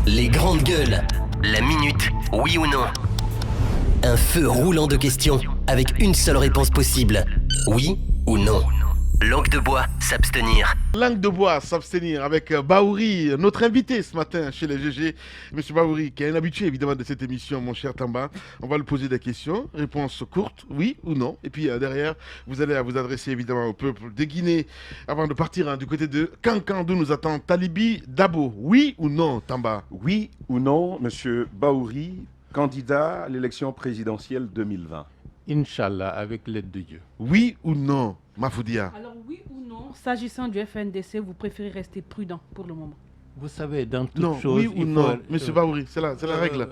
Les grandes gueules. La minute, oui ou non. Un feu roulant de questions avec une seule réponse possible. Oui ou non. Langue de bois, s'abstenir. Langue de bois, s'abstenir avec Baouri, notre invité ce matin chez les GG. Monsieur Baouri, qui est un habitué évidemment de cette émission, mon cher Tamba. On va lui poser des questions, réponse courte, oui ou non. Et puis derrière, vous allez vous adresser évidemment au peuple de Guinée avant de partir du côté de Cancan, d'où nous attend Talibi Dabo. Oui ou non, Tamba? Oui ou non, monsieur Baouri, candidat à l'élection présidentielle 2020? Inch'Allah, avec l'aide de Dieu. Oui ou non, Mafoudia? Alors oui ou non, s'agissant du FNDC, vous préférez rester prudent pour le moment? Vous savez, dans toute Non, chose... oui ou non, monsieur Baouri, c'est la règle.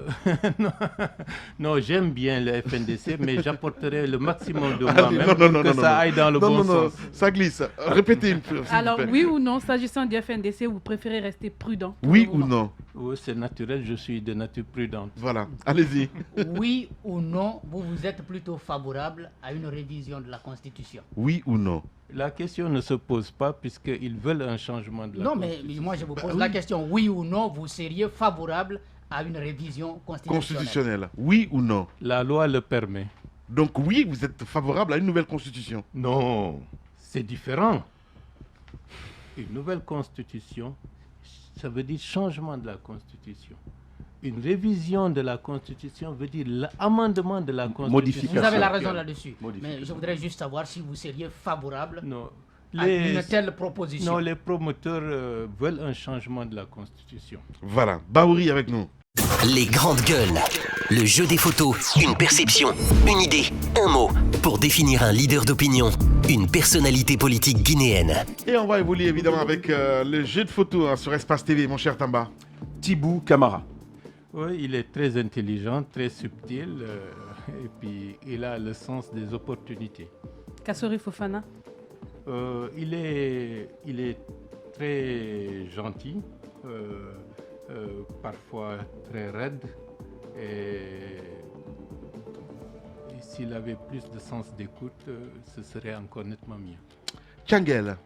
non, j'aime bien le FNDC, mais j'apporterai le maximum de moi-même pour que ça aille dans le bon sens. Non, ça glisse. Répétez une fois. Alors oui ou non, s'agissant du FNDC, vous préférez rester prudent pour Oui le ou moment? non? Oui, c'est naturel, je suis de nature prudente. Voilà, allez-y. Oui ou non, vous êtes plutôt favorable à une révision de la Constitution? Oui ou non? La question ne se pose pas puisqu'ils veulent un changement de la Non, mais Constitution. moi je vous pose la question. Oui ou non, vous seriez favorable à une révision constitutionnelle? Oui ou non? La loi le permet. Donc oui, vous êtes favorable à une nouvelle constitution? Non, c'est différent. Une nouvelle constitution, ça veut dire changement de la constitution. Une révision de la constitution veut dire l'amendement de la constitution. Modification. Vous avez la raison là-dessus. Modification. Mais je voudrais juste savoir si vous seriez favorable Non. à une telle proposition. Non, les promoteurs veulent un changement de la constitution. Voilà, Baouri avec nous. Les grandes gueules. Le jeu des photos, une perception, une idée, un mot pour définir un leader d'opinion, une personnalité politique guinéenne. Et on va évoluer évidemment avec le jeu de photos sur Espace TV, mon cher Tamba. Thibou Camara. Oui, il est très intelligent, très subtil, et puis il a le sens des opportunités. Kassori Fofana? Il est très gentil, parfois très raide, et s'il avait plus de sens d'écoute, ce serait encore nettement mieux. Tchangel.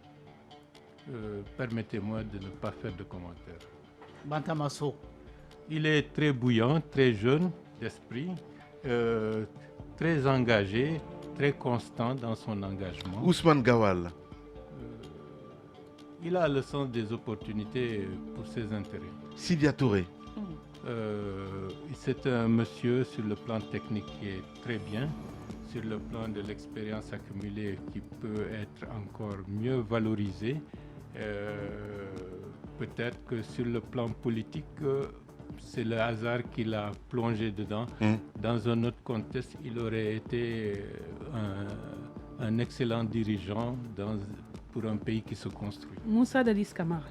Permettez-moi de ne pas faire de commentaires. Bantamasso. Il est très bouillant, très jeune d'esprit, très engagé, très constant dans son engagement. Ousmane Gawal. Il a le sens des opportunités pour ses intérêts. Sylvia Touré. C'est un monsieur sur le plan technique qui est très bien, sur le plan de l'expérience accumulée qui peut être encore mieux valorisée. Peut-être que sur le plan politique, c'est le hasard qui l'a plongé dedans. Dans un autre contexte, il aurait été un excellent dirigeant pour un pays qui se construit. Moussa Dadis Camara.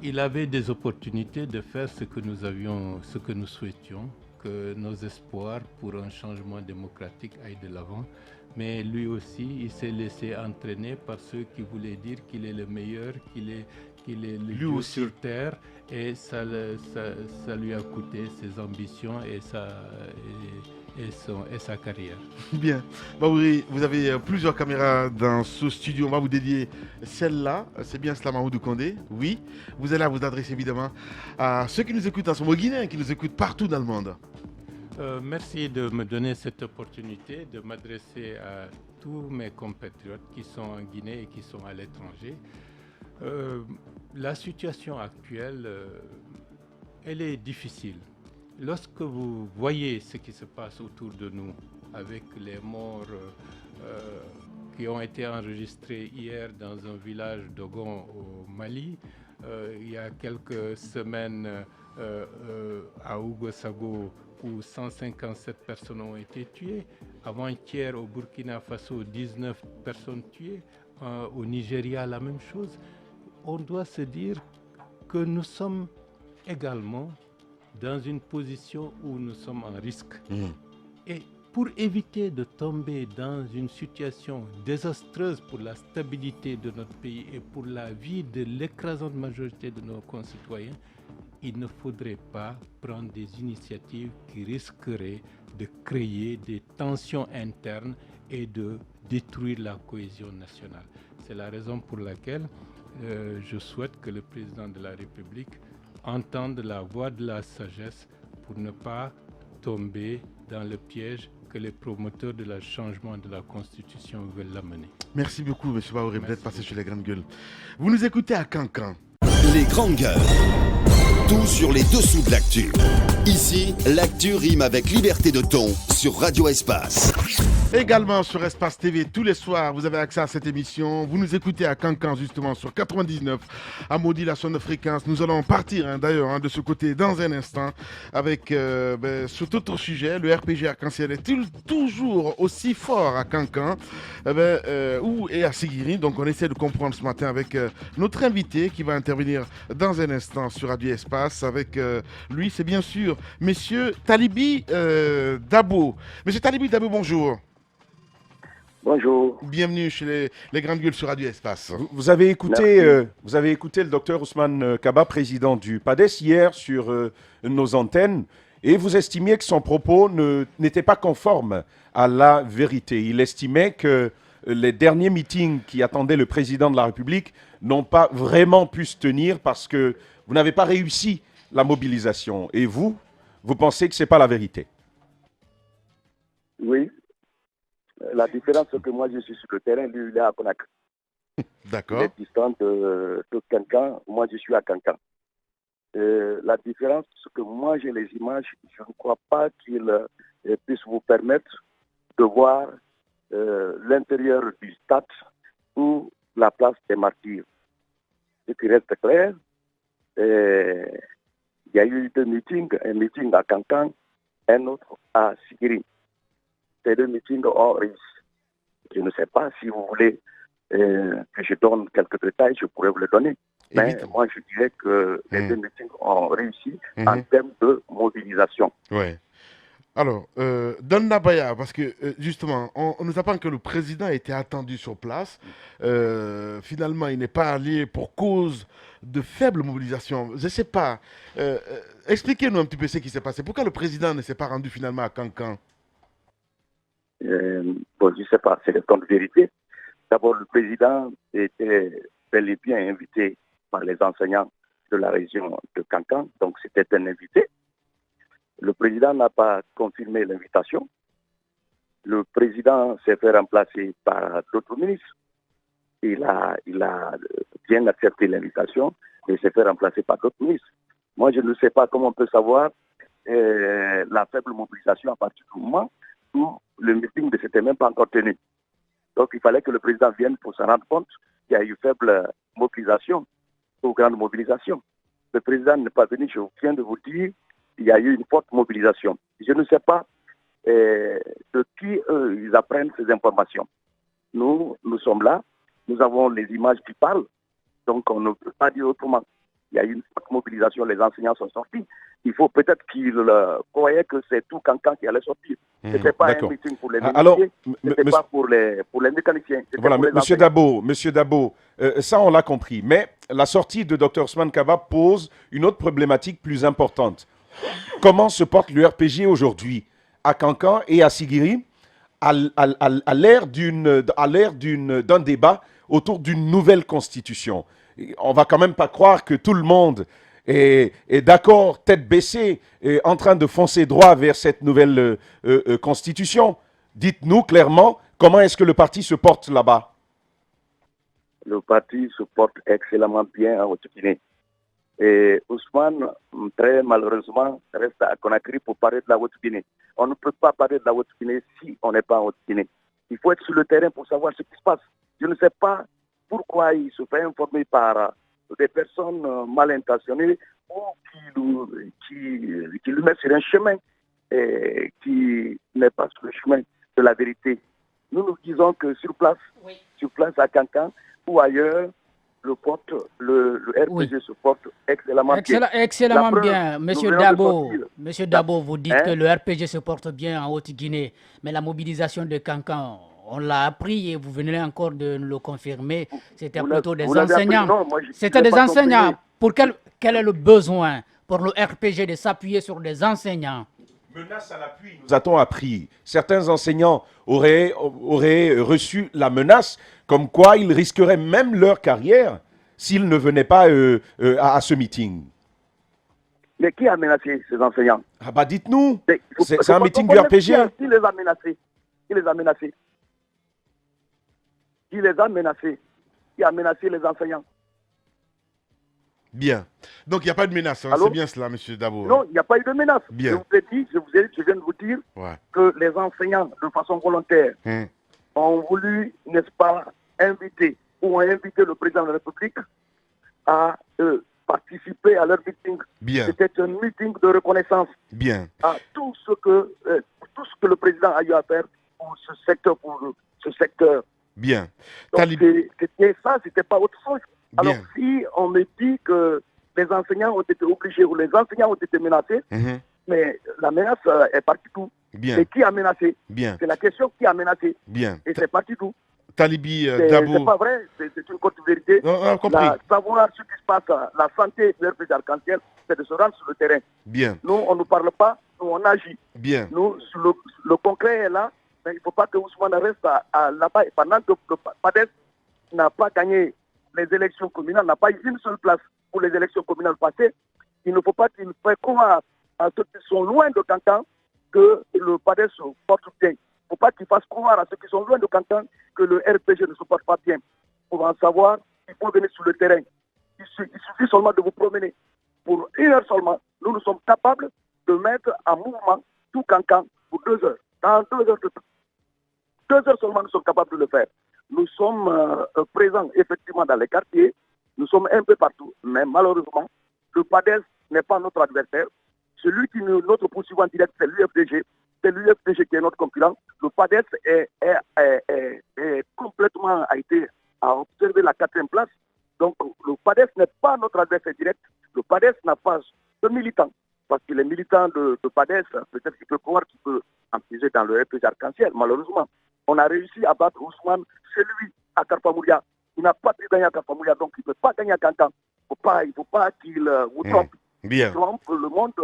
Il avait des opportunités de faire ce que nous souhaitions, que nos espoirs pour un changement démocratique aillent de l'avant. Mais lui aussi, il s'est laissé entraîner par ceux qui voulaient dire qu'il est le meilleur, qu'il est le Dieu sur terre, et ça lui a coûté ses ambitions et sa carrière. Bien. Baouri, vous avez plusieurs caméras dans ce studio. On va vous dédier celle-là. C'est bien cela, Mahmoudou Kondé? Oui. Vous allez vous adresser évidemment à ceux qui nous écoutent en ce moment, Guinéens, qui nous écoutent partout dans le monde. Merci de me donner cette opportunité de m'adresser à tous mes compatriotes qui sont en Guinée et qui sont à l'étranger. La situation actuelle, elle est difficile. Lorsque vous voyez ce qui se passe autour de nous, avec les morts qui ont été enregistrés hier dans un village d'Ogon au Mali, il y a quelques semaines à Ouagadougou où 157 personnes ont été tuées, avant-hier au Burkina Faso 19 personnes tuées, au Nigeria la même chose. On doit se dire que nous sommes également dans une position où nous sommes en risque. Et pour éviter de tomber dans une situation désastreuse pour la stabilité de notre pays et pour la vie de l'écrasante majorité de nos concitoyens, il ne faudrait pas prendre des initiatives qui risqueraient de créer des tensions internes et de détruire la cohésion nationale. C'est la raison pour laquelle je souhaite que le président de la République entendre la voix de la sagesse pour ne pas tomber dans le piège que les promoteurs de le changement de la Constitution veulent l'amener. Merci beaucoup, M. Baouri, d'être passé sur les grandes gueules. Vous nous écoutez à Cancan. Les grandes gueules. Tout sur les dessous de l'actu. Ici, l'actu rime avec liberté de ton sur Radio Espace. Également sur Espace TV, tous les soirs, vous avez accès à cette émission. Vous nous écoutez à Cancan, justement, sur 99, à modulation de fréquence. Nous allons partir, d'ailleurs, de ce côté dans un instant, avec ce autre sujet. Le RPG Arc-en-Ciel est toujours aussi fort à Cancan et à Sigiri. Donc, on essaie de comprendre ce matin avec notre invité qui va intervenir dans un instant sur Radio Espace. Avec lui, c'est bien sûr Monsieur Talibi Dabo. Monsieur Talibi Dabo, bonjour. Bonjour. Bienvenue chez les grandes gueules sur Radio Espace. Vous avez écouté le docteur Ousmane Kaba, président du PADES, hier sur nos antennes, et vous estimiez que son propos n'était pas conforme à la vérité. Il estimait que les derniers meetings qui attendaient le président de la République n'ont pas vraiment pu se tenir parce que vous n'avez pas réussi la mobilisation. Et vous pensez que ce n'est pas la vérité? Oui. La différence, c'est que moi, je suis sur le terrain, lui, il est à Conakry. D'accord. Il est distant de Cancan, moi, je suis à Cancan. La différence, c'est que moi, j'ai les images, je ne crois pas qu'il puisse vous permettre de voir l'intérieur du stade ou la place des martyrs. Ce qui reste clair, il y a eu deux meetings, un meeting à Cancan, un autre à Sigiri. Ces deux meetings ont réussi. Je ne sais pas si vous voulez que je donne quelques détails, je pourrais vous les donner. Mais moi, je dirais que les deux meetings ont réussi en termes de mobilisation. Oui. Alors, dans Nabaya, parce que justement, on nous apprend que le président était attendu sur place. Finalement, il n'est pas allé pour cause de faible mobilisation. Je ne sais pas. Expliquez-nous un petit peu ce qui s'est passé. Pourquoi le président ne s'est pas rendu finalement à Cancan? Bon, je ne sais pas, c'est le temps de vérité. D'abord, le président était bel et bien invité par les enseignants de la région de Cancan, donc c'était un invité. Le président n'a pas confirmé l'invitation. Le président s'est fait remplacer par d'autres ministres. Il a bien accepté l'invitation, mais s'est fait remplacer par d'autres ministres. Moi, je ne sais pas comment on peut savoir la faible mobilisation à partir du moment où le meeting ne s'était même pas encore tenu. Donc, il fallait que le président vienne pour se rendre compte qu'il y a eu faible mobilisation ou grande mobilisation. Le président n'est pas venu, je viens de vous dire, il y a eu une forte mobilisation. Je ne sais pas de qui ils apprennent ces informations. Nous sommes là, nous avons les images qui parlent, donc on ne peut pas dire autrement. Il y a eu une forte mobilisation, les enseignants sont sortis. Il faut peut-être qu'ils croyaient que c'est tout Cancan qui allait sortir. Ce n'était pas un meeting pour les mécaniciens, ce n'était pas pour les mécaniciens. Voilà, Monsieur Dabo, ça on l'a compris. Mais la sortie de Dr Ousmane Kaba pose une autre problématique plus importante. Comment se porte le RPG aujourd'hui à Cancan et à Sigiri à l'ère d'un débat autour d'une nouvelle constitution? On ne va quand même pas croire que tout le monde est d'accord, tête baissée, en train de foncer droit vers cette nouvelle constitution. Dites-nous clairement, comment est-ce que le parti se porte là-bas? Le parti se porte excellemment bien en Haute-Guinée. Et Ousmane, très malheureusement, reste à Conakry pour parler de la Haute-Guinée. On ne peut pas parler de la Haute-Guinée si on n'est pas en Haute-Guinée. Il faut être sur le terrain pour savoir ce qui se passe. Je ne sais pas pourquoi il se fait informer par des personnes mal intentionnées ou qui lui mettent sur un chemin qui n'est pas sur le chemin de la vérité. Nous disons que sur place à Cancan ou ailleurs, le RPG se porte excellemment bien. Excellemment bien. Monsieur Dabo, vous dites que le RPG se porte bien en Haute-Guinée, mais la mobilisation de Cancan, on l'a appris et vous venez encore de le confirmer, c'était plutôt des enseignants. C'était des enseignants. Pour quel est le besoin pour le RPG de s'appuyer sur des enseignants? Menace à l'appui, nous a-t-on appris. Certains enseignants auraient reçu la menace comme quoi ils risqueraient même leur carrière s'ils ne venaient pas à ce meeting. Mais qui a menacé ces enseignants? Ah bah dites-nous. C'est un meeting du RPG. Qui les a menacés? Qui les a menacés? Qui les a menacés? Qui a menacé les enseignants? Bien. Donc, il n'y a pas de menace. Hein. C'est bien cela, M. Dabo. Non, il n'y a pas eu de menace. Bien. Je vous ai dit, je viens de vous dire que les enseignants, de façon volontaire, ont voulu, n'est-ce pas, inviter ou ont invité le président de la République à participer à leur meeting. Bien. C'était un meeting de reconnaissance Bien. à tout ce que le président a eu à faire pour ce secteur. Bien. Donc, c'était ça, c'était pas autre chose. Bien. Alors, si on me dit que les enseignants ont été obligés ou les enseignants ont été menacés, mais la menace est partie d'où? Bien. Et qui a menacé? Bien. C'est la question, qui a menacé? Bien. Et c'est parti d'où? Talibi Dabo. C'est pas vrai, c'est une courte vérité. Non, on a compris. Savoir ce qui se passe, la santé du RPG Arc-en-Ciel, c'est de se rendre sur le terrain. Bien. Nous, on ne parle pas, nous, on agit. Bien. Nous, le concret est là, mais il ne faut pas que Ousmane reste là-bas. Et pendant que le PADES n'a pas gagné les élections communales, n'a pas eu une seule place pour les élections communales passées, il ne faut pas qu'il fasse croire à ceux qui sont loin de Cancan que le PADES se porte bien. Il ne faut pas qu'il fasse croire à ceux qui sont loin de Cancan que le RPG ne se porte pas bien. Pour en savoir, il faut venir sur le terrain. Il suffit seulement de vous promener. Pour 1 heure seulement, nous sommes capables de mettre en mouvement tout Cancan pour 2 heures. Dans 2 heures de temps. 2 heures seulement, nous sommes capables de le faire. Nous sommes présents effectivement dans les quartiers, nous sommes un peu partout, mais malheureusement, le PADES n'est pas notre adversaire. Celui qui est notre poursuivant direct, c'est l'UFDG. C'est l'UFDG qui est notre concurrent. Le PADES est complètement a observé la 4e place. Donc le PADES n'est pas notre adversaire direct. Le PADES n'a pas de militants. Parce que les militants de PADES, peut-être qu'il peut croire qu'il peut empiéger dans le RPG Arc-en-Ciel, malheureusement. On a réussi à battre Ousmane chez lui à Karpamouria. Il n'a pas pu gagner à Karpamouria, donc il ne peut pas gagner à Cancan. Il ne faut pas qu'il vous trompe. Bien. Il trompe le monde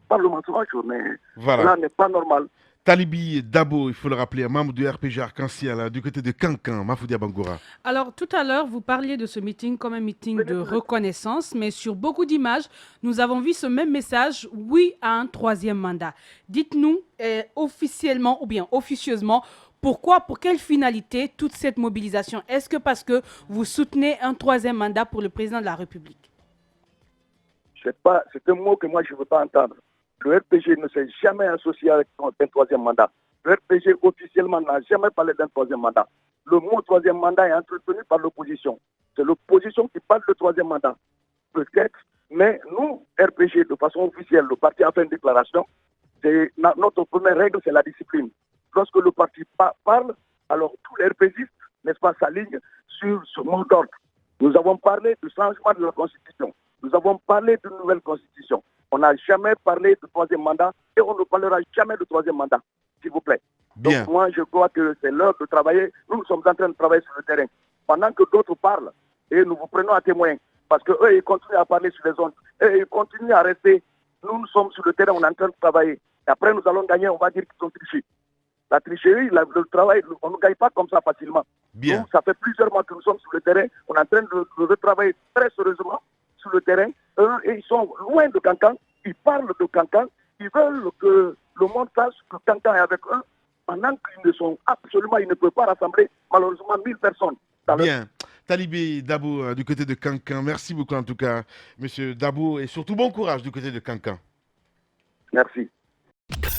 par le mensonge, mais voilà. Cela n'est pas normal. Talibi Dabo, il faut le rappeler, un membre du RPG Arc-en-Ciel, du côté de Cancan, Mafoudia Bangoura. Alors, tout à l'heure, vous parliez de ce meeting comme un meeting de reconnaissance, mais sur beaucoup d'images, nous avons vu ce même message, oui à un 3e mandat. Dites-nous officiellement ou bien officieusement, pourquoi, pour quelle finalité toute cette mobilisation? Est-ce que parce que vous soutenez un 3e mandat pour le président de la République? C'est un mot que moi je ne veux pas entendre. Le RPG ne s'est jamais associé avec un 3e mandat. Le RPG officiellement n'a jamais parlé d'un 3e mandat. Le mot 3e mandat est entretenu par l'opposition. C'est l'opposition qui parle de 3e mandat. Peut-être, mais nous, RPG, de façon officielle, le parti a fait une déclaration. Notre première règle, c'est la discipline. Lorsque le parti parle, alors tous les RPGistes, n'est-ce pas, s'alignent sur ce mot d'ordre. Nous avons parlé du changement de la Constitution. Nous avons parlé d'une nouvelle Constitution. On n'a jamais parlé de 3e mandat et on ne parlera jamais de 3e mandat, s'il vous plaît. Bien. Donc moi, je crois que c'est l'heure de travailler. Nous sommes en train de travailler sur le terrain. Pendant que d'autres parlent, et nous vous prenons à témoin, parce qu'eux, ils continuent à parler sur les ondes, et ils continuent à rester. Nous sommes sur le terrain, on est en train de travailler. Et après, nous allons gagner, on va dire qu'ils ont triché. La tricherie, le travail, on ne gagne pas comme ça facilement. Bien. Nous, ça fait plusieurs mois que nous sommes sur le terrain. On est en train de retravailler très sérieusement sur le terrain. Eux, et ils sont loin de Cancan. Ils parlent de Cancan. Ils veulent que le monde sache que Cancan est avec eux. Pendant qu'ils ne peuvent pas rassembler malheureusement 1000 personnes. Bien. Talibi Dabo du côté de Cancan. Merci beaucoup en tout cas, Monsieur Dabo. Et surtout bon courage du côté de Cancan. Merci.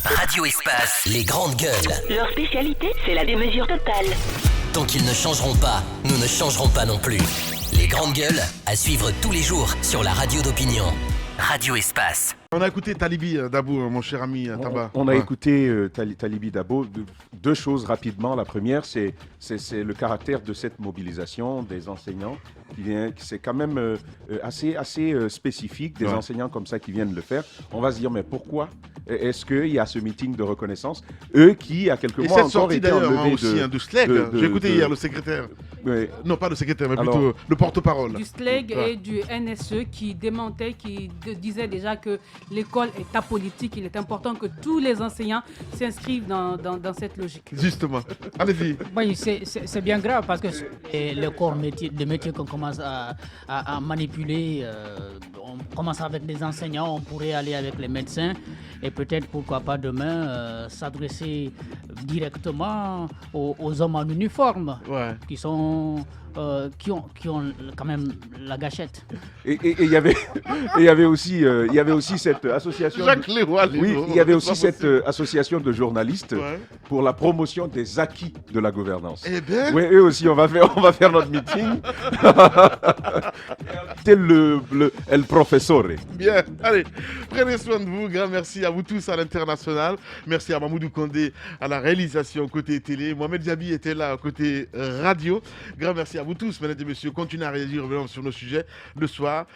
Radio Espace, les grandes gueules. Leur spécialité, c'est la démesure totale. Tant qu'ils ne changeront pas, nous ne changerons pas non plus. Les grandes gueules, à suivre tous les jours sur la radio d'opinion. Radio Espace. On a écouté Talibi Dabo, mon cher ami Tamba. On a écouté Talibi Dabo. Deux choses rapidement. La première, c'est le caractère de cette mobilisation des enseignants. C'est quand même assez spécifique, des enseignants comme ça qui viennent le faire. On va se dire, mais pourquoi est-ce qu'il y a ce meeting de reconnaissance? Eux qui, à quelques mois encore, étaient enlevés de SLEG. J'ai écouté hier le secrétaire. Non, pas le secrétaire, mais plutôt le porte-parole. Du SLEG et du NSE qui démentaient, qui disaient déjà que l'école est apolitique. Il est important que tous les enseignants s'inscrivent dans cette logique. Justement. Allez-y. Oui, c'est bien grave parce que le corps métier qu'on commence commence à manipuler. On commence avec les enseignants, on pourrait aller avec les médecins et peut-être, pourquoi pas demain, s'adresser directement aux hommes en uniforme qui ont quand même la gâchette. Et il y avait aussi cette association. Il y avait aussi cette association de journalistes pour la promotion des acquis de la gouvernance. Eh bien. Oui, eux aussi, on va faire notre meeting. C'est le professeur. Bien, allez, prenez soin de vous. Grand merci à vous tous à l'international. Merci à Mamoudou Kondé à la réalisation côté télé. Mohamed Diaby était là côté radio. Grand merci à vous tous, mesdames et messieurs. Continuez à réagir sur nos sujets. Le soir,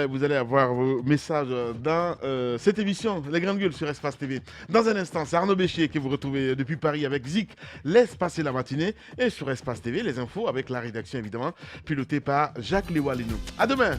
vous allez avoir vos messages dans cette émission, Les Grandes Gueules sur Espace TV. Dans un instant, c'est Arnaud Béchier que vous retrouvez depuis Paris avec Zik. Laisse passer la matinée. Et sur Espace TV, les infos avec la rédaction évidemment, pilotée par Jacques Léwalinou. À demain.